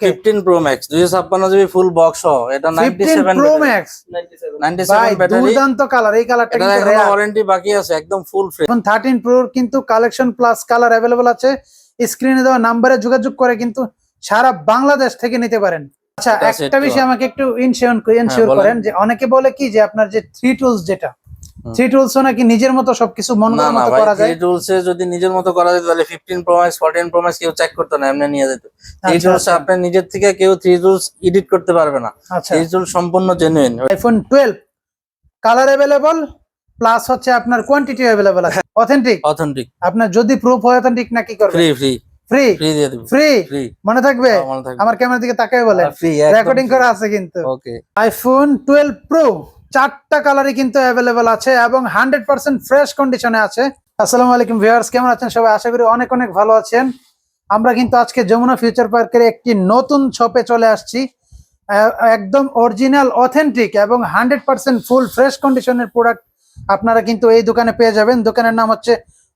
ওকে 15 Pro Max 256 GB full box সহ এটা 15 Pro Max 97 battery দুর্দান্ত কালার এই কালারটা এটা কিন্তু এখনো ওয়ারেন্টি বাকি আছে একদম ফুল ফ্রেশ এখন 13 Pro কিন্তু কালেকশন প্লাস কালার अवेलेबल আছে স্ক্রিনে দেওয়া নম্বরে যোগাযোগ করে কিন্তু সারা বাংলাদেশ থেকে নিতে পারেন আচ্ছা একটা বিষয় আমাকে একটু ইনশিওর করেন যে অনেকে বলে কি যে আপনার যে 3 টুলস যেটা 3 টুলস নাকি নিজের মতো সবকিছু মন করার মতো করা যায় 3 টুলসে যদি নিজের মতো করা যেত তাহলে 15 Pro Max 14 Pro Max কেউ চেক করতে না এমনি নিয়ে যেত 3 টুলস আপনি নিজের থেকে কেউ 3 টুলস এডিট করতে পারবে না 3 টুলস সম্পূর্ণ genuine iPhone 12 colour available plus হচ্ছে আপনার কোয়ান্টিটি अवेलेबल আছে অথেন্টিক আপনার যদি প্রুফ হয় অথেন্টিক না কি করবে ফ্রি দিয়ে দেব ফ্রি মনে থাকবে আমার ক্যামেরা দিকে তাকায় বলেন রেকর্ডিং করা আছে কিন্তু ওকে আইফোন 12 প্রো চারটা কালারই কিন্তু अवेलेबल আছে এবং 100% ফ্রেশ কন্ডিশনে আছে আসসালামু আলাইকুম ভিউয়ার্স কেমন আছেন সবাই আশা করি অনেক অনেক ভালো আছেন আমরা কিন্তু আজকে যমুনা ফিউচার পার্কের একটি নতুন শপে চলে আসছি একদম অরিজিনাল অথেন্টিক এবং 100% ফুল ফ্রেশ কন্ডিশনের প্রোডাক্ট আপনারা কিন্তু এই দোকানে পেয়ে যাবেন দোকানের নাম হচ্ছে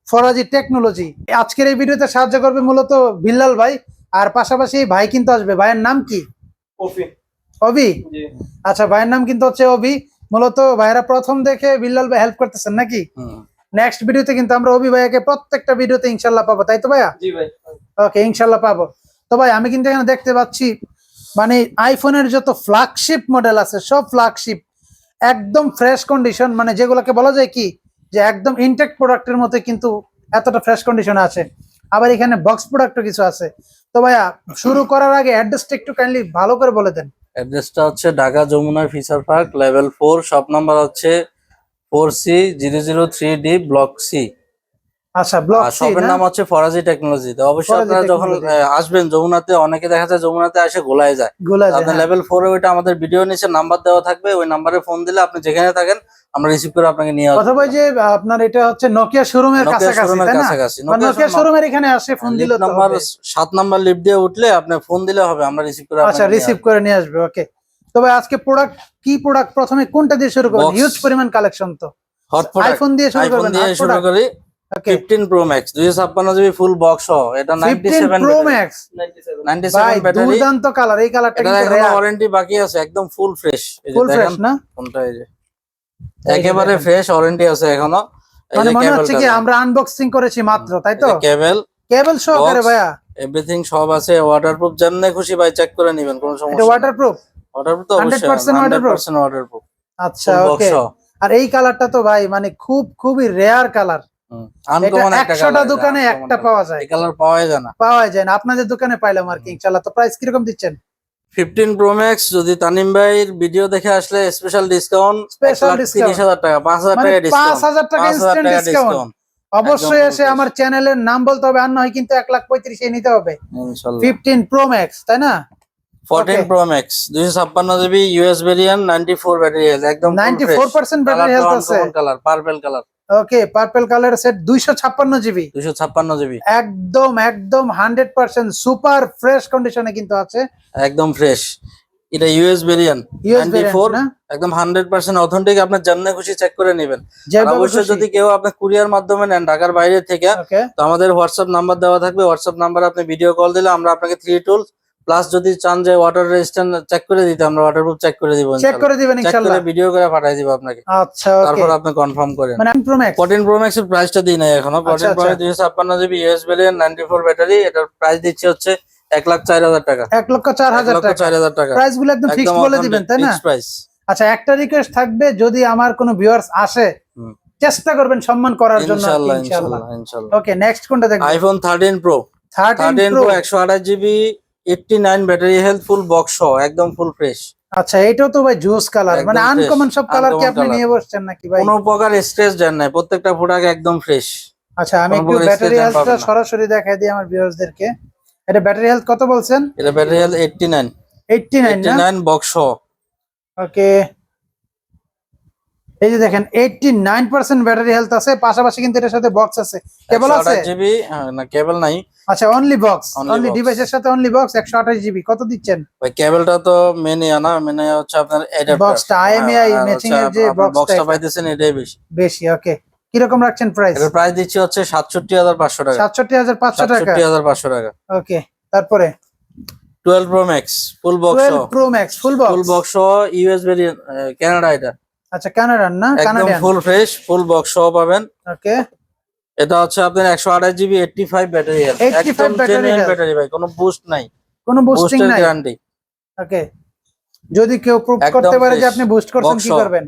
ফরাজি টেকনোলজি আজকের এই ভিডিওতে সাহায্য করবে মূলত বিল্লাল ভাই আর পাশাপাশি ভাই কিন্তু আসবে ভাইয়ের নাম কি অভি আচ্ছা ভাইয়ের নাম কিন্তু হচ্ছে অভি মূলত ভাইরা প্রথম দেখে বিল্লাল ভাই হেল্প করতেছেন নাকি নেক্সট ভিডিওতে কিন্তু আমরা অভি ভাইয়াকে প্রত্যেকটা ভিডিওতে ইনশাল্লাহ পাবো তাই তো ভাইয়া জি ভাই ওকে ইনশাল্লাহ পাবো তো ভাই আমি কিন্তু এখানে দেখতে পাচ্ছি মানে আইফোনের যত ফ্ল্যাগশিপ মডেল আছে সব ফ্ল্যাগশিপ একদম ফ্রেশ কন্ডিশন মানে যেগুলোকে বলা যায় কি যে একদম ইনটেক্ট প্রোডাক্টের মতো কিন্তু এতটা ফ্রেশ কন্ডিশন আছে আবার এখানে বক্স প্রোডাক্টও কিছু আছে তো ভাইয়া শুরু করার আগে অ্যাড্রেসটা একটু কাইন্ডলি ভালো করে বলে দেন অ্যাড্রেসটা হচ্ছে Dhaka Jamuna future park level 4 shop number হচ্ছে 4C003D ব্লক সি আচ্ছা ব্লক সি শপের নাম হচ্ছে ফরাজি টেকনোলজি তো অবশ্যই আপনারা যখন আসবেন যমুনাতে অনেকে দেখা যায় যমুনাতে এসে গোলায় যায় আপনার লেভেল 4 এ ওইটা আমাদের ভিডিও নিচে নাম্বার দেওয়া থাকবে ওই নম্বরে ফোন দিলে আপনি যেখানে থাকেন আমরা রিসিভ করে আপনাকে নিয়ে আসব অথবা যে আপনার এটা হচ্ছে নোকিয়া শোরুমের কাছাকাছি তাই না নোকিয়া শোরুমের এখানে আসে ফোন দিলে তো নাম্বার 7 নাম্বার লিফট দিয়ে উঠলে আপনি ফোন দিলে হবে আমরা রিসিভ করে আচ্ছা রিসিভ করে নিয়ে আসবে ওকে তবে আজকে প্রোডাক্ট কি প্রোডাক্ট প্রথমে কোনটা দিয়ে শুরু করব হিউজ পরিমাণ কালেকশন তো হট প্রোডাক্ট আইফোন দিয়ে শুরু করি 15 Pro Max 256 GB full box সহ এটা 97 Pro Max 97 ব্যাটারি দুর্দান্ত কালার এই কালারটা কিন্তু এখনো ওয়ারেন্টি বাকি আছে একদম ফুল ফ্রেশ এই যে দেখেন না কোনটা এই যে একেবারে ফ্রেশ ওয়ারেন্টি আছে এখনো মানে মনে হচ্ছে কি আমরা আনবক্সিং করেছি মাত্র তাই তো কেবল সহকারে ভাইয়া এভরিথিং সব আছে ওয়াটারপ্রুফ যেমনে খুশি ভাই চেক করে নেবেন কোনো সমস্যা এটা ওয়াটারপ্রুফ তো অবশ্যই 100% ওয়াটারপ্রুফ আচ্ছা ওকে আর এই কালারটা তো ভাই মানে খুবই রেয়ার কালার আনকমন একটা কালার 100টা দোকানে একটা পাওয়া যায় এই কালার পাওয়া যায় না আপনাদের দোকানে পাইলাম আর কি ইনশাআল্লাহ তো প্রাইস কি রকম দিচ্ছেন 15 Pro Max যদি তানিম ভাইয়ের ভিডিও দেখে আসলে স্পেশাল ডিসকাউন্ট 30,000 টাকা 5,000 টাকা ডিসকাউন্ট 5,000 টাকা ইনস্ট্যান্ট ডিসকাউন্ট অবশ্যই এসে আমার চ্যানেলের নাম বলতে হবে আর নয় কিন্তু 1,35,000 এ নিতে হবে ইনশাআল্লাহ 15 Pro Max তাই না 14 Pro Max 256 GB US variant 94 battery health একদম 94% ব্যাটারি হেলথ আছে colour purple colour okay purple colour set 256 GB একদম 100% সুপার ফ্রেশ কন্ডিশনে কিন্তু আছে একদম ফ্রেশ এটা ইউএস ভেরিয়েন্ট 94 একদম 100% অথেন্টিক আপনি যেমন খুশি চেক করে নেবেন অবশ্যই যদি কেউ আপনি কুরিয়ার মাধ্যমে নেন ঢাকার বাইরে থেকে তো আমাদের হোয়াটসঅ্যাপ নাম্বার দেওয়া থাকবে হোয়াটসঅ্যাপ নাম্বারে আপনি ভিডিও কল দিলে আমরা আপনাকে 3 টুলস প্লাস যদি চান যে ওয়াটার রেজিস্ট্যান্ট চেক করে দিতে আমরা ওয়াটারপ্রুফ চেক করে দিব চেক করে দিবেন ইনশাআল্লাহ ভিডিও করে পাঠিয়ে দিব আপনাকে আচ্ছা ওকে তারপর আপনি কনফার্ম করেন মানে 14 Pro Max এর প্রাইসটা দিই না এখনো 14 Pro Max 256 GB US variant 94 battery এটার প্রাইস দিচ্ছে হচ্ছে 1,04,000 টাকা 1,04,000 টাকা প্রাইস গুলো একদম ফিক্স বলে দিবেন তাই না প্রাইস আচ্ছা একটা রিকোয়েস্ট থাকবে যদি আমার কোনো ভিউয়ার্স আসে চেষ্টা করবেন সম্মান করার জন্য ইনশাআল্লাহ ওকে নেক্সট কোনটা দেখব iPhone 13 Pro 128 GB 89 battery health full box সহ একদম ফুল ফ্রেশ আচ্ছা এটাও তো ভাই জুস কালার মানে আনকমন সব কালার কি আপনি নিয়ে বসছেন নাকি ভাই কোনো প্রকার স্ট্রেস দেন নাই প্রত্যেকটা প্রোডাক্ট একদম ফ্রেশ আচ্ছা আমি একটু ব্যাটারি হেলথটা সরাসরি দেখাই দিই আমার ভিউয়ার্সদেরকে এটা ব্যাটারি হেলথ কত বলছেন এটা ব্যাটারি হেলথ 89 বক্স সহ ওকে এই যে দেখেন 89% ব্যাটারি হেলথ আছে পাশাপাশি কিন্তু এর সাথে বক্স আছে কেবল আছে 128 জিবি না কেবল নাই আচ্ছা অনলি বক্স অনলি ডিভাইসের সাথে অনলি বক্স 128 জিবি কত দিচ্ছেন ভাই কেবলটা তো মেনে আনা মেনে হচ্ছে আপনার অ্যাডাপ্টার বক্সটা আইএমআই ম্যাচিং এর যে বক্সটা পাইতেছেন এটাই বেশি ওকে কি রকম রাখছেন প্রাইস এর প্রাইস দিচ্ছি হচ্ছে 67,500 টাকা 67,500 টাকা 67,500 টাকা ওকে তারপরে 12 Pro Max full box 12 Pro Max full box US variant Canada এটা। আচ্ছা কানাডান না, একদম Canadian. Full fresh full box সহ পাবেন। ওকে, এটা হচ্ছে আপনার 128 GB 85 battery health. 85 battery health. Battery ভাই, কোনো বুস্ট নাই, কোনো বুস্টিং বুস্টের নাই। গ্যারান্টি। ওকে, যদি কেউ প্রুফ একদম করতে পারে যে fresh, আপনি বুস্ট করছেন box কি সহ। করবেন?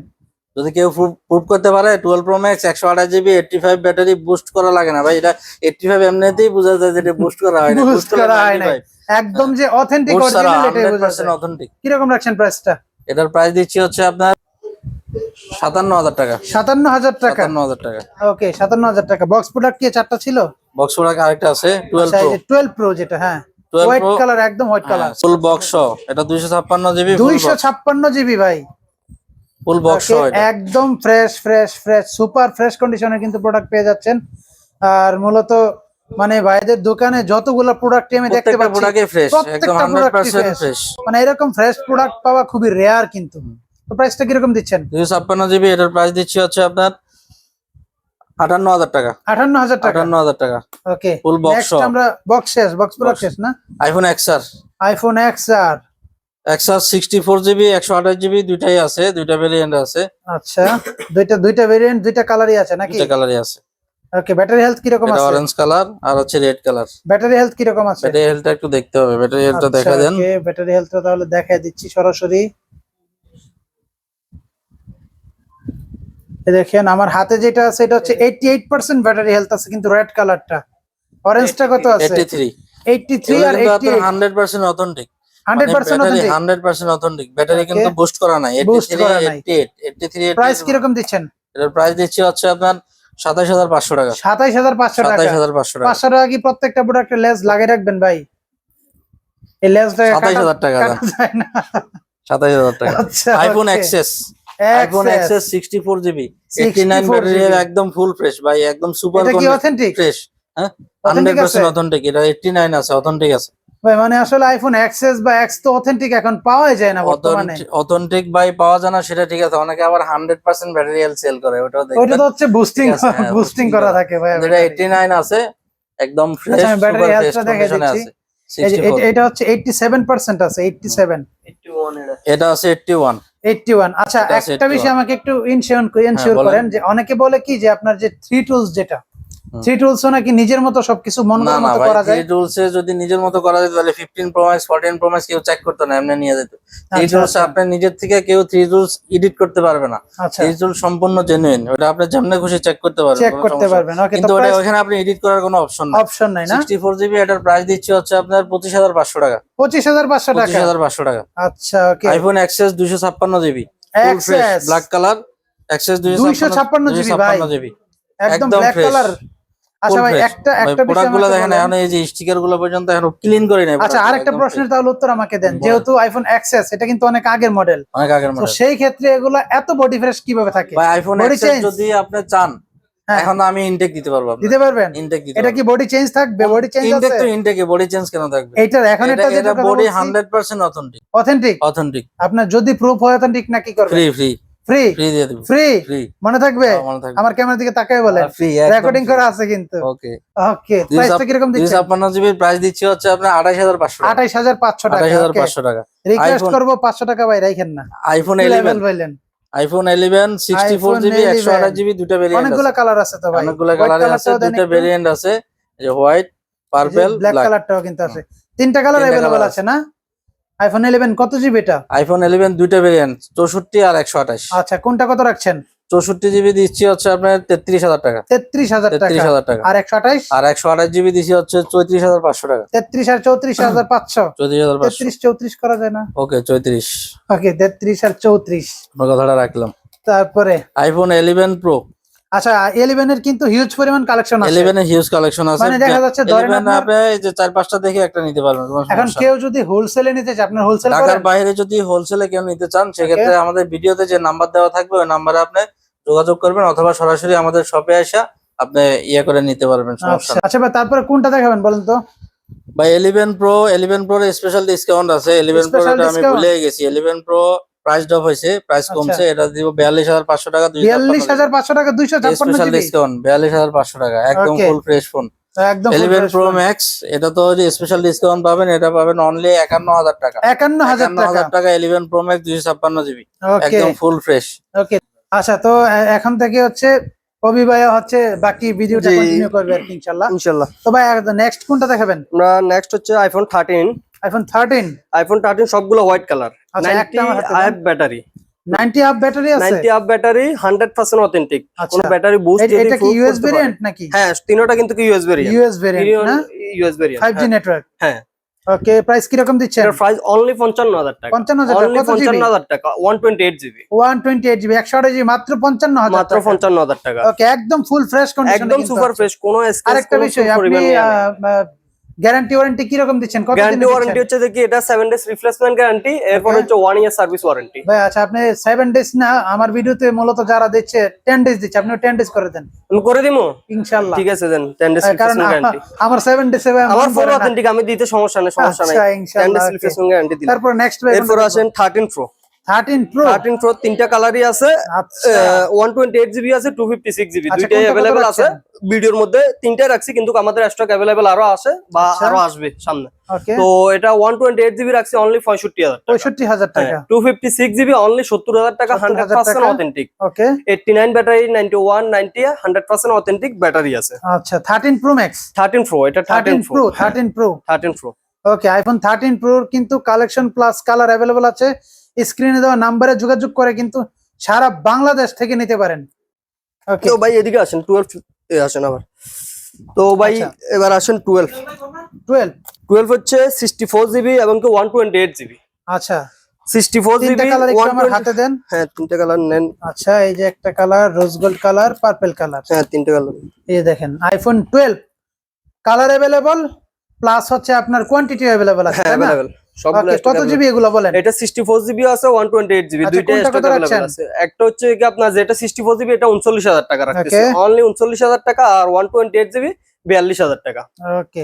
যদি কেউ প্রুফ করতে পারে 12 Pro Max 128 GB 85 battery boost করা লাগে না ভাই, এটা 85 এমনিতেই বোঝা যায় যে এটা বুস্ট করা হয় না। বুস্ট করা হয় না, একদম যে অথেন্টিক অরিজিনাল এটাই বোঝা যায়। 100% অথেন্টিক। কি রকম রাখছেন প্রাইসটা? এটার প্রাইস দিচ্ছি হচ্ছে আপনার 57,000 টাকা। 57,000 টাকা। 57,000 টাকা। ওকে, 57,000 টাকা। বক্স প্রোডাক্ট কি চারটা ছিল? বক্স প্রোডাক্ট আরেকটা আছে 12 আচ্ছা, Pro। এই যে 12 প্রো যেটা, হ্যাঁ 12 হোয়াইট Pro, কালার, একদম হোয়াইট কালার, ফুল বক্স এটা 256 জিবি 256 জিবি ভাই, ফুল বক্স Okay, একদম fresh fresh fresh super fresh কন্ডিশনে কিন্তু প্রোডাক্ট পেয়ে যাচ্ছেন। আর মূলত মানে ভাইদের দোকানে যতগুলো প্রোডাক্ট আমি দেখতে পাচ্ছি প্রোডাক্টই ফ্রেশ, একদম প্রত্যেকটা প্রোডাক্টই 100% ফ্রেশ। মানে এরকম ফ্রেশ প্রোডাক্ট পাওয়া খুবই রেয়ার কিন্তু। তো প্রাইসটা কিরকম দিচ্ছেন? 256 জিবি, এটার প্রাইস দিচ্ছি হচ্ছে আপনার 58,000 টাকা। 58,000 টাকা। 58,000 টাকা। ওকে, ফুল বক্স। নেক্সট আমরা বক্স প্রোডাক্ট শেষ না? IPhone XR। IPhone XR। XR 64 GB 128 GB দুইটাই আছে, দুইটা ভেরিয়েন্ট আছে। আচ্ছা, দুইটা ভেরিয়েন্ট, দুইটা কালারই আছে নাকি? দুইটা কালারই আছে। ওকে, ব্যাটারি হেলথ কি রকম এটা আছে? অরেঞ্জ কালার আর হচ্ছে রেড কালার। ব্যাটারি হেলথ কি রকম আছে? ব্যাটারি হেলথটা একটু দেখতে হবে, ব্যাটারি হেলথটা দেখা দেন। ওকে, ব্যাটারি হেলথটা তাহলে দেখাই দিচ্ছি সরাসরি। এই দেখেন আমার হাতে যেটা আছে এটা হচ্ছে 88% ব্যাটারি হেলথ আছে, কিন্তু রেড কালারটা। অরেঞ্জটা কত আছে? 83। 83 আর 88 100% অথেন্টিক। 100% অথেন্টিক। 100% অথেন্টিক। ব্যাটারি কিন্তু বুস্ট করা নাই। বুস্ট 83 করা নাই। 88 83। প্রাইস কি রকম দিচ্ছেন? এর প্রাইস দিচ্ছি হচ্ছে আপনার 27500 টাকা। 27500 টাকা। 27500 টাকা। 500 টাকা কি প্রত্যেকটা প্রোডাক্টে লেস লাগিয়ে রাখবেন ভাই? এই লেসটা 27000 টাকা দাম। যায় না। 27000 টাকা। আচ্ছা, iPhone okay. XS. IPhone XS XS 64 GB 89 64 battery, GB একদম ফুল ফ্রেশ ভাই, একদম সুপার এটা কি অথেন্টিক? ফ্রেশ। হ্যাঁ, Authentic আছে? 100% অথেন্টিক। এটা 89 আছে, অথেন্টিক আছে ভাই। মানে আসলে আইফোন XS বা X তো অথেন্টিক এখন পাওয়া যায় না বর্তমানে। অথেন্টিক ভাই পাওয়া যায় না, সেটা ঠিক আছে। অনেকে আবার 100% ব্যাটারি হেলথ সেল করে, ওটাও ওইটা দেখবেন। তো হচ্ছে বুস্টিং, ঠিক আছে, হ্যাঁ, বুস্টিং করা থাকে ভাই। যেটা 89 আছে, একদম ফ্রেশ আচ্ছা, আমি ব্যাটারি সুপার ফ্রেশ হেলথটা দেখে কন্ডিশনে দিচ্ছি। আছে। এই যে 64 এটা হচ্ছে 87% আছে, 87 এটা আছে 81। 81। আচ্ছা, এটা আছে একটা বিষয় 81 আমাকে একটু ইনশিওর বলেন। করেন যে অনেকে বলে কি যে আপনার যে 3 টুলস যেটা, 3 টুলসও নাকি নিজের মতো সবকিছু মন না করার না মতো ভাই, করা যায়। 3 টুলসে যদি নিজের মতো করা যেত তাহলে 15 Pro Max 14 Pro Max কেউ চেক করতো না, এমনি নিয়ে যেত। 3 আচ্ছা, টুলসে আচ্ছা। আপনি নিজের থেকে কেউ 3 টুলস এডিট করতে পারবে না। আচ্ছা, 3 টুলস সম্পূর্ণ জেনুইন, ওটা আপনি যেমনি খুশি চেক করতে পারবেন, চেক কোনো করতে সমস্যা পারবেন। নেই। ওকে, তো কিন্তু ওটা প্রাইস ওখানে আপনি এডিট করার কোনো অপশন নাই। অপশন নাই না? 64 জিবি, এটার প্রাইস দিচ্ছি হচ্ছে আপনার 25500 টাকা। 25500 টাকা। 25500 টাকা। আচ্ছা, okay. IPhone XS 256 GB full fresh XS black colour. XS 256 GB ভাই, 256 জিবি একদম একদম ব্ল্যাক ফ্রেশ। কালার। আচ্ছা ভাই, একটা বিষয় প্রোডাক্ট গুলো আমাকে দেখেন, বলেন। এখন এই যে স্টিকার গুলো পর্যন্ত এখন ক্লিন করে নাই। আচ্ছা, আরেকটা প্রশ্নের তাহলে উত্তর আমাকে দেন। বলেন। যেহেতু আইফোন XS এটা কিন্তু অনেক আগের মডেল, অনেক আগের তো মডেল সেই ক্ষেত্রে এগুলো এত বডি ফ্রেশ কিভাবে থাকে? ভাই। আইফোন বডি এক্সএস চেঞ্জ যদি আপনি চান, হ্যাঁ, এখন আমি ইনটেক দিতে পারবো। দিতে পারবেন? ইনটেক দিতে এটা কি বডি চেঞ্জ থাকবে? বডি চেঞ্জ ইনটেক আছে? তো ইনটেকে, বডি চেঞ্জ কেন থাকবে? এইটার এখন এটা যেটা কথা বডি বলছি 100% অথেন্টিক। অথেন্টিক। অথেন্টিক আপনার যদি প্রুফ হয় অথেন্টিক না কি করবেন? ফ্রি ফ্রি ফ্রি ফ্রি দিয়ে দেব। ফ্রি ফ্রি মনে থাকবে? মনে থাকবে। আমার ক্যামেরার দিকে তাকায় বলেন, ফ্রি রেকর্ডিং করা আছে কিন্তু। ওকে। ওকে, প্রাইসটা কিরকম দিচ্ছেন? 256 জিবির প্রাইস দিচ্ছি হচ্ছে আপনার 28500 টাকা। 28500 টাকা। 28500 টাকা। রিকোয়েস্ট iPhone- করব 500 টাকা ভাই রাখেন না। আইফোন কি 11 লেভেল বললেন? আইফোন 11 64 iPhone জিবি 11 128 জিবি দুটো ভেরিয়েন্ট অনেকগুলো আছে। কালার আছে তো ভাই। অনেকগুলো কালার আছে, দুটো ভেরিয়েন্ট আছে, এই যে হোয়াইট, পার্পল, ব্ল্যাক ব্ল্যাক। কালারটাও কিন্তু আছে। তিনটা কালার তিনটা अवेलेबल colour আছে না? আইফোন 11 কত জিবি এটা? আইফোন 11 দুইটা ভেরিয়েন্ট, 64 আর 128। আচ্ছা, কোনটা কত রাখছেন? 64 জিবি দিচ্ছি হচ্ছে আপনার 33000 টাকা। 33000 টাকা। 33000 টাকা। আর 128? আর 128 জিবি দিচ্ছি হচ্ছে 34500 টাকা। 33 আর 34500। 34500। 33 34 করা যায় না? ওকে 34। ওকে, 33 আর 34। আমার কথাটা রাখলাম। তারপরে আইফোন 11 প্রো। আচ্ছা, 11 এর কিন্তু হিউজ পরিমাণ কালেকশন আছে। 11 এর হিউজ কালেকশন আছে, মানে দেখা যাচ্ছে ধরেন 11 আপনার- আপনি এই যে 4-5টা দেখে একটা নিতে পারবেন, কোনো এখন সমস্যা কেউ যদি হোলসেলে নিতে চায়, আপনার হোলসেল ঢাকার করেন? বাইরে যদি হোলসেলে কেউ নিতে চান, সেক্ষেত্রে আমাদের ভিডিওতে যে নাম্বার দেওয়া থাকবে ওই নাম্বারে আপনি যোগাযোগ করবেন, অথবা সরাসরি আমাদের শপে এসে আপনি ইয়ে করে নিতে পারবেন, সমস্যা আচ্ছা নেই। আচ্ছা ভাই, তারপরে কোনটা দেখাবেন বলেন তো? ভাই 11 প্রোর স্পেশাল ডিসকাউন্ট আছে। 11 প্রো Special আমি discount? ভুলে গেছি। 11 প্রো প্রাইস ড্রপ হয়েছে, প্রাইস আচ্ছা। কমছে, এটা দিব 42500 টাকা। 42500 টাকা 256 স্পেশাল জিবি। ডিসকাউন্ট 42500 টাকা, একদম Okay. Full fresh phone. একদম 11 প্রো ম্যাক্স, এটা তো যে স্পেশাল ডিসকাউন্ট পাবেন, এটা পাবেন অনলি 51000 টাকা। 51000 টাকা 11 প্রো ম্যাক্স 256 জিবি, ওকে একদম ফুল ফ্রেশ। ওকে আচ্ছা, তো এখন থেকে হচ্ছে কবি ভাই হচ্ছে বাকি ভিডিওটা কন্টিনিউ করবে আর কি ইনশাআল্লাহ। ইনশাআল্লাহ। তো ভাই নেক্সট কোনটা দেখাবেন? আমরা নেক্সট হচ্ছে আইফোন 13। আইফোন 13 সবগুলো হোয়াইট কালার, আচ্ছা, 90 আপ ব্যাটারি, 90 আপ ব্যাটারি আছে, 90 আপ ব্যাটারি, 100% অথেন্টিক, কোনো আচ্ছা। ব্যাটারি বুস্ট এটা কি ইউএস ভেরিয়েন্ট নাকি? হ্যাঁ, তিনটা কিন্তু কি ইউএস ভেরিয়েন্ট, ইউএস ভেরিয়েন্ট না, ইউএস ভেরিয়েন্ট 5G নেটওয়ার্ক। হ্যাঁ। ওকে, প্রাইস কি রকম দিচ্ছেন? এর প্রাইস অনলি 55000 টাকা। 55000 অনলি কত জিবি? 55000 টাকা, 128 জিবি, 128 জিবি 128 জিবি মাত্র 55000 মাত্র 55000 টাকা। ওকে, একদম ফুল ফ্রেশ কন্ডিশন, একদম সুপার ফ্রেশ, কোনো স্ক্র্যাচ। আরেকটা বিষয়, আপনি গ্যারান্টি ওয়ারেন্টি কি রকম দিচ্ছেন? কত দিন গ্যারান্টি ওয়ারেন্টি হচ্ছে দেখি এটা 7 ডেজ রিপ্লেসমেন্ট গ্যারান্টি, এরপর হচ্ছে 1 ইয়ার সার্ভিস ওয়ারেন্টি। ভাই আচ্ছা, আপনি 7 ডেজ না, আমার ভিডিওতে মূলত যারা দিচ্ছে 10 ডেজ দিচ্ছে, আপনি 10 ডেজ করে দেন, আমি করে দিমু ইনশাআল্লাহ। ঠিক আছে দেন 10 ডেজ কারণ রিপ্লেসমেন্ট গ্যারান্টি। আমার 7 ডেজ আমার ফুল অথেন্টিক, আমি দিতে সমস্যা নেই, সমস্যা নাই। আচ্ছা 10 ইনশাআল্লাহ, ডেজ রিপ্লেসমেন্ট গ্যারান্টি দিলাম। তারপর নেক্সট ভাই এরপর আসেন 13 প্রো। 13 প্রো তিনটা কালারই আছে, আচ্ছা 128 জিবি আছে, 256 জিবি, আচ্ছা, দুইটাই কোনটা কত अवेलेबल আছে। রাখছেন? ভিডিওর মধ্যে তিনটাই রাখছি, কিন্তু আমাদের স্টক अवेलेबल আরো আছে বা আচ্ছা। আরো আসবে সামনে। ওকে, তো এটা 128 জিবি রাখছি অনলি 65000 টাকা। 65000 টাকা। 256 জিবি অনলি 70000 টাকা, 100% অথেন্টিক। ওকে 89 ব্যাটারি, 91 90 100% অথেন্টিক ব্যাটারি আছে। আচ্ছা, 13 প্রো ম্যাক্স, 13 প্রো, এটা 13 প্রো, 13 প্রো। 13 প্রো। ওকে, আইফোন 13 প্রোর কিন্তু কালেকশন প্লাস কালার अवेलेबल আছে, স্ক্রিনে দেওয়া নাম্বারে যোগাযোগ করে কিন্তু সারা বাংলাদেশ থেকে নিতে পারেন। ওকে তো ভাই এদিকে আসেন, 12 আসেন আবার। তো ভাই আচ্ছা। এবার আসেন 12 হচ্ছে 64 জিবি এবং কি 128 জিবি। আচ্ছা, 64 তিনটা জিবি, কালার একটু আমার হাতে দেন। হ্যাঁ তিনটা কালার নেন। আচ্ছা, এই যে একটা colour rose gold colour, purple colour, হ্যাঁ তিনটা কালার। এই দেখেন আইফোন 12 কালার अवेलेबल প্লাস হচ্ছে আপনার কোয়ান্টিটি अवेलेबल আছে, হ্যাঁ তাই না? अवेलेबल সবগুলো। Okay, কত জিবি এগুলো বলেন? এটা 64 জিবি আছে, 128 জিবি, আচ্ছা, দুইটাই কোনটা স্টক কত अवेलेबल রাখছেন? আছে। একটা হচ্ছে কি আপনার যেটা 64 জিবি এটা 39000 টাকা রাখতেছি, Okay. অনলি 39000 টাকা, আর 128 জিবি 42000 টাকা। ওকে,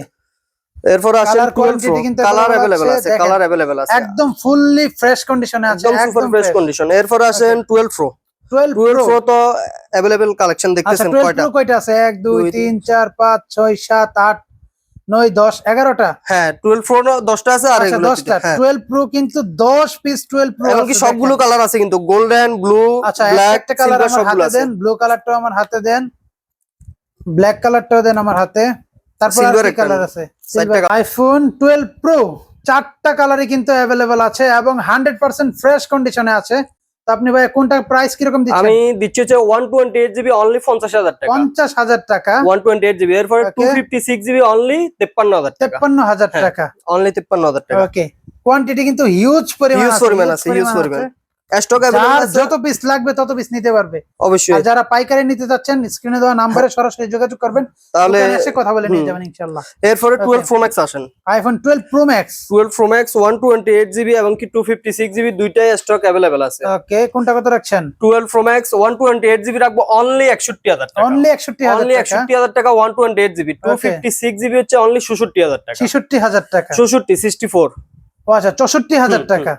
এরপর আসেন কালার 12 কোয়ান্টিটি কিন্তু কালার available अवेलेबल আছে, আছে, দেখেন। কালার अवेलेबल আছে, একদম ফুললি ফ্রেশ কন্ডিশনে আছে, একদম সুপার ফ্রেশ কন্ডিশন। এরপর আসেন 12 প্রো। 12 প্রো তো अवेलेबल কালেকশন আচ্ছা, দেখতেছেন 12 কয়টা? প্রো কয়টা আছে? 1 2 3 4 5 6 7 8 9 10 11টা। হ্যাঁ 12 প্রো 10টা আছে, আর আচ্ছা, এগুলো 10টা। হ্যাঁ 12 প্রো কিন্তু 10 পিস 12 প্রো এবং কি সবগুলো কালার আছে কিন্তু, গোল্ডেন, ব্লু, আচ্ছা, ব্ল্যাক, একটা কালার সিলভার আমার সবগুলো হাতে আছে। দেন, ব্লু কালারটাও আমার হাতে দেন, ব্ল্যাক কালারটাও দেন আমার হাতে। তারপর আর Silver কি একটা কালার নেন। আছে? চারটা colour। আইফোন 12 প্রো চারটা কালারই কিন্তু अवेलेबल আছে এবং 100% ফ্রেশ কন্ডিশনে আছে। তো আপনি ভাই কোনটা প্রাইস কি রকম দিচ্ছেন? আমি দিচ্ছি হচ্ছে 128 জিবি অনলি 50000 টাকা। 50000 টাকা, 128 জিবি, এরপর Okay. 256 জিবি অনলি 53000 টাকা। 53000 হ্যাঁ, টাকা। অনলি 53000 টাকা। ওকে, কোয়ান্টিটি কিন্তু হিউজ পরিমাণ হিউজ আছে, পরিমাণ আছে, হিউজ পরিমাণ। স্টক যার अवेलेबल আছে যত পিস লাগবে তত পিস নিতে পারবে। অবশ্যই। আর যারা পাইকারি নিতে যাচ্ছেন স্ক্রিনে দেওয়া নাম্বারে সরাসরি যোগাযোগ করবেন, তাহলে দোকানে এসে কথা বলে নিয়ে যাবেন ইনশাআল্লাহ। এরপরে Okay. 12 প্রো ম্যাক্স আসেন। IPhone 12 pro max. 12 pro max 128 GB এবং কি 256 জিবি, দুইটাই স্টক अवेलेबल আছে। ওকে, কোনটা কত রাখছেন? 12 প্রো ম্যাক্স 128 জিবি রাখবো অনলি 61000 টাকা। অনলি 61000 অনলি টাকা। 61000 টাকা 128 জিবি, 256 জিবি হচ্ছে অনলি 67000 টাকা। 66000 টাকা। 66 64। ও আচ্ছা, 64000 টাকা।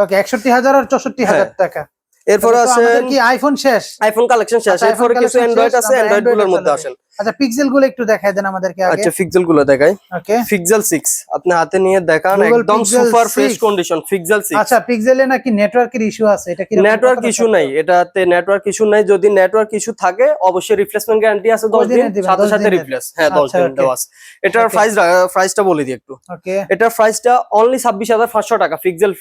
ওকে, 61000 আর 64000 টাকা। এরপর তো আসেন আমাদের কি আইফোন শেষ? আইফোন কালেকশন শেষ। আচ্ছা, iPhone এরপর কিছু collection অ্যান্ড্রয়েড শেষ, আছে, আমরা অ্যান্ড্রয়েড গুলোর Android মধ্যে চলে আসেন। যাই। আচ্ছা, পিক্সেল গুলো একটু দেখায় দেন আমাদেরকে আগে। আচ্ছা পিক্সেল গুলো দেখাই। ওকে, পিক্সেল 6 আপনি হাতে নিয়ে দেখান, Google একদম Pixel super fresh 6 condition pixel 6। আচ্ছা, পিক্সেলে নাকি নেটওয়ার্কের ইস্যু আছে, এটা কি নেটওয়ার্ক ইস্যু নাই, এটাতে নেটওয়ার্ক ইস্যু নাই। যদি নেটওয়ার্ক ইস্যু থাকে অবশ্যই রিপ্লেসমেন্ট গ্যারান্টি আছে 10 দিন, কয়দিনের দিবেন? সাথে 10 সাথে দিনের? রিপ্লেস। হ্যাঁ 10 আচ্ছা, দিন okay. দেওয়া আছে। এটার Okay. প্রাইসটা বলে দিই একটু। ওকে, এটার প্রাইসটা অনলি 26500 টাকা। পিক্সেল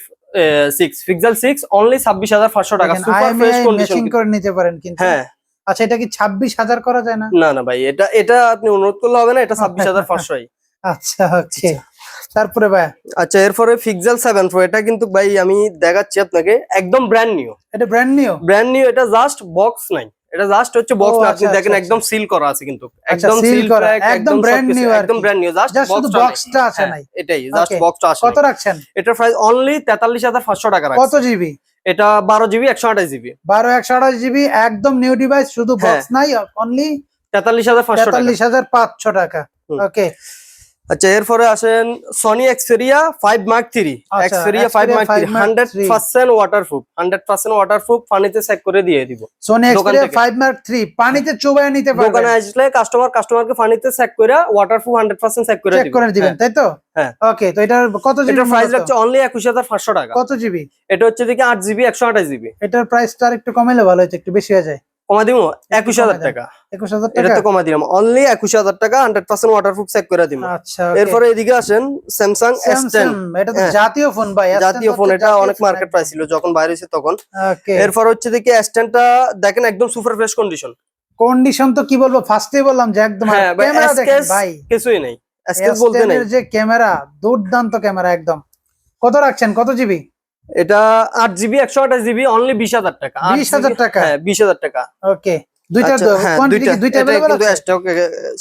6 অনলি 26500 টাকা, সুপার ফ্রেশ কন্ডিশন ম্যাচিং করে নিতে পারেন কিন্তু। হ্যাঁ। আচ্ছা, এটা কি 26000 করা যায় না? না না ভাই, এটা আপনি অনুরোধ করলে হবে না, এটা 26500ই। আচ্ছা, ওকে। তারপরে ভাই, আচ্ছা এরপরে পিক্সেল 7 প্রো, এটা কিন্তু ভাই আমি দেখাচ্ছি আপনাকে, একদম ব্র্যান্ড নিউ। এটা ব্র্যান্ড নিউ, এটা জাস্ট বক্স নাই, এটা জাস্ট হচ্ছে বক্স ও, না। আপনি আচ্ছা, দেখেন আচ্ছা, একদম সিল করা আছে কিন্তু, আচ্ছা, একদম seal সিল করা, করা, একদম brand new আর একদম কি। ব্র্যান্ড নিউ, জাস্ট শুধু বক্সটা আছে নাই। এটাই জাস্ট Okay. বক্সটা আছে। কত রাখছেন? এটার প্রাইস অনলি 43500 টাকা কত রাখছি। জিবি? এটা 12 জিবি 128 জিবি, 12 128 জিবি, একদম নিউ ডিভাইস, শুধু বক্স নাই, অনলি 43500 টাকা। 44500 টাকা। হুম। ওকে, আচ্ছা এরপরে আসেন সনি এক্সপেরিয়া 5 মার্ক 3 আচ্ছা, Xperia 5 mark 3 Xperia 5 Mark 3 100% waterproof 100% waterproof পানিতে চেক করে দিয়ে দিব Sony দোকান Xperia থেকে। 5 Mark 3 পানিতে চুবায় নিতে দোকানে পারবেন, আসলে কাস্টমারকে পানিতে চেক করে ওয়াটারপ্রুফ 100% চেক করে চেক দিব করে দিবেন, তাই তো? হ্যাঁ। ওকে, তো এটার কত জিবি? এটার প্রাইস রাখছে অনলি 21500 টাকা। কত জিবি? এটা হচ্ছে দেখি 8 জিবি 128 জিবি। এটার প্রাইসটা আর একটু কমাইলে ভালো হতো, একটু বেশি হয়ে যায়। কমা দিব একটু 21000 কমাই দেন। টাকা। 21000 এটা টাকা? তো কমা দিলাম অনলি 21000 টাকা 100% ওয়াটারপ্রুফ চেক করে দিব। আচ্ছা, এরপরে এদিকে আসেন স্যামসাং S10 স্যামসাং, এটা তো হ্যাঁ। জাতীয় ফোন ভাই, জাতীয় ফোন, এটা অনেক মার্কেট প্রাইস ছিল যখন বাইরে ছিল তখন। ওকে, এরপর হচ্ছে দেখি S10 টা দেখেন একদম সুপার ফ্রেশ কন্ডিশন। কন্ডিশন তো কি বলবো, ফার্স্টেই বললাম যে একদম। আর হ্যাঁ ভাই, ক্যামেরা দেখেন ভাই, কিছুই নেই, এসকেস বলতে S10 নেই। এর যে ক্যামেরা, দুর্দান্ত ক্যামেরা একদম। কত রাখছেন, কত জিবি? এটা 8 জিবি 128 জিবি অনলি 20000 টাকা। 20000 টাকা? হ্যাঁ 20000 টাকা। ওকে, দুইটার আচ্ছা, হ্যাঁ, কোয়ান্টিটি কি দুইটা এটা अवेलेबल কিন্তু আছে? স্টক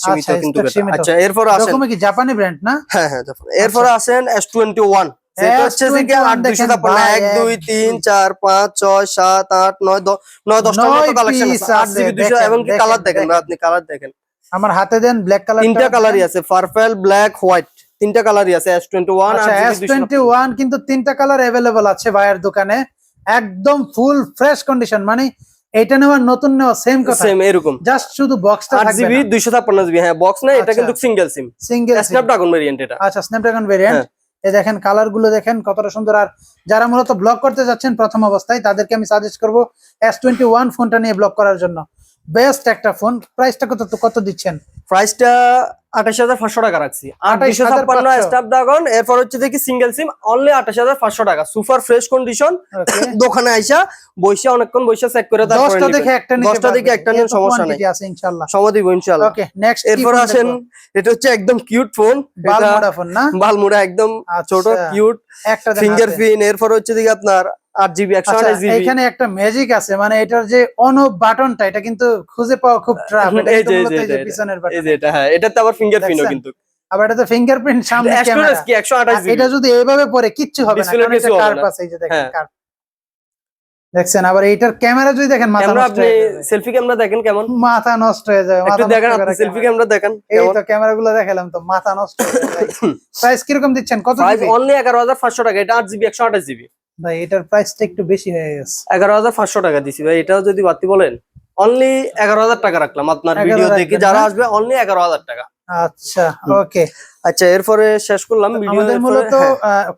সীমিত আচ্ছা, কিন্তু stock এটা। সীমিত। আচ্ছা এরপর আসেন, ডকোমো কি জাপানি ব্র্যান্ড না? হ্যাঁ হ্যাঁ এরপরে আসেন S21, সেটা হচ্ছে যে কি 8 256 1 2 3 4 5 6 7 8 9 10 9 10 টার মতো কালেকশন আছে। 8 জিবি 200 এবং কি কালার দেখেন ভাই, আপনি কালার দেখেন। আমার হাতে দেন ব্ল্যাক কালার। তিনটা কালারই আছে, পার্পল ব্ল্যাক হোয়াইট, তিনটা কালারই আছে S21। আচ্ছা, S21 কিন্তু তিনটা কালার अवेलेबल আছে ভাইয়ের দোকানে, একদম ফুল ফ্রেশ কন্ডিশন। মানে এটা নেওয়া নতুন নেওয়া সেম কথা, সেম এরকম। জাস্ট শুধু বক্সটা 8 থাকবে জিবি না। 256 জিবি, হ্যাঁ বক্স না, এটা আচ্ছা। কিন্তু সিঙ্গেল সিম, সিঙ্গেল স্ন্যাপড্রাগন ভেরিয়েন্ট এটা। আচ্ছা, স্ন্যাপড্রাগন ভেরিয়েন্ট। এই দেখেন কালার গুলো দেখেন কতটা সুন্দর। আর যারা মূলত ব্লগ করতে যাচ্ছেন প্রথম অবস্থায়, তাদেরকে আমি সাজেস্ট করব S21 ফোনটা নিয়ে ব্লগ করার জন্য, বেস্ট একটা ফোন। প্রাইসটা কত দিচ্ছেন? প্রাইসটা 28500 টাকা রাখছি। 28500 8256 স্ন্যাপড্রাগন। এরপর হচ্ছে দেখি সিঙ্গেল সিম অনলি 28500 টাকা, সুপার ফ্রেশ কন্ডিশন। ওকে, দোকানে আইসা বইসা অনেকক্ষণ বইসা চেক করে তারপরে 10টা দেখে একটা নিতে 10টা দেখে একটা নিন, সমস্যা নাই, আছে ইনশাআল্লাহ। সময় দিব ইনশাআল্লাহ। ওকে, নেক্সট এরপর আসেন, এটা হচ্ছে একদম কিউট ফোন, বালমোড়া ফোন না? বালমুড়া একদম ছোট আচ্ছা, কিউট একটা দেন ফিঙ্গারপ্রিন্ট। এরপর হচ্ছে দেখি আপনার 8 জিবি 128 জিবি। এখানে একটা ম্যাজিক আছে, মানে এটার যে অন অফ বাটনটা, এটা কিন্তু খুঁজে পাওয়া খুব টাফ। এটা এই কিন্তু যে মূলত এই যে এটা, পিছনের এই বাটন, যে এটা, হ্যাঁ এটাতে আবার ফিঙ্গারপ্রিন্টও দেখছেন? কিন্তু। আবার এটা তো ফিঙ্গারপ্রিন্ট, সামনে ক্যামেরা। স্টোরেজ কি 128 জিবি। এটা যদি এইভাবে পরে কিচ্ছু হবে না, Display কারণ এটা কিছু হবে কার্ভ না। আছে, এই যে দেখেন হ্যাঁ। কার্ভ। দেখছেন? আবার এইটার ক্যামেরা যদি দেখেন, মাথা ক্যামেরা নষ্ট আপনি হয়ে যাবে, সেলফি ক্যামেরা দেখেন কেমন, মাথা নষ্ট হয়ে যাবে। একটু মাথা দেখেন, নষ্ট আপনি করা সেলফি ক্যামেরা। ক্যামেরা দেখেন এই কেমন। তো ক্যামেরাগুলো দেখালাম তো, মাথা নষ্ট হয়ে যায়। প্রাইস কিরকম দিচ্ছেন, কত প্রাইস জিবি? অনলি 11500 টাকা। এটা 8 জিবি 128 জিবি। ভাই এটার প্রাইসটা একটু বেশি হয়ে গেছে। 11500 টাকা দিছি ভাই। এটাও যদি বাড়তি বলেন, অনলি 11000 টাকা রাখলাম আপনার 11,000 ভিডিও দেখে রাখবেন যারা না? আসবে, অনলি 11000 টাকা। আচ্ছা, ওকে। আচ্ছা এরপরে শেষ করলাম ভিডিও। আমাদের মূলত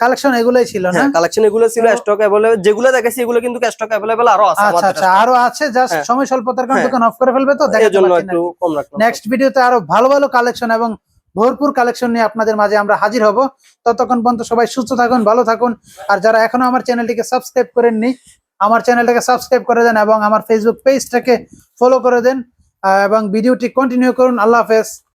কালেকশন এগুলোই ছিল না? হ্যাঁ কালেকশন এগুলো ছিল, স্টক अवेलेबल যেগুলো দেখাচ্ছি এগুলো কিন্তু স্টক अवेलेबल আরো আছে আচ্ছা আচ্ছা, আরো আছে, জাস্ট হ্যাঁ। সময় স্বল্পতার কারণে হ্যাঁ। দোকান অফ করে ফেলবে, তো এর দেখাতে জন্য পারছি না। একটু কম রাখলাম। নেক্সট ভিডিওতে আরো ভালো ভালো কালেকশন এবং ভরপুর কালেকশন নিয়ে আপনাদের মাঝে আমরা হাজির হব। ততক্ষণ পর্যন্ত সবাই সুস্থ থাকুন, ভালো থাকুন। আর যারা এখনো আমার চ্যানেলটিকে সাবস্ক্রাইব করেননি, আমার চ্যানেলটাকে সাবস্ক্রাইব করে দেন এবং আমার ফেসবুক পেজটাকে ফলো করে দেন, এবং ভিডিওটি কন্টিনিউ করুন। আল্লাহ হাফেজ।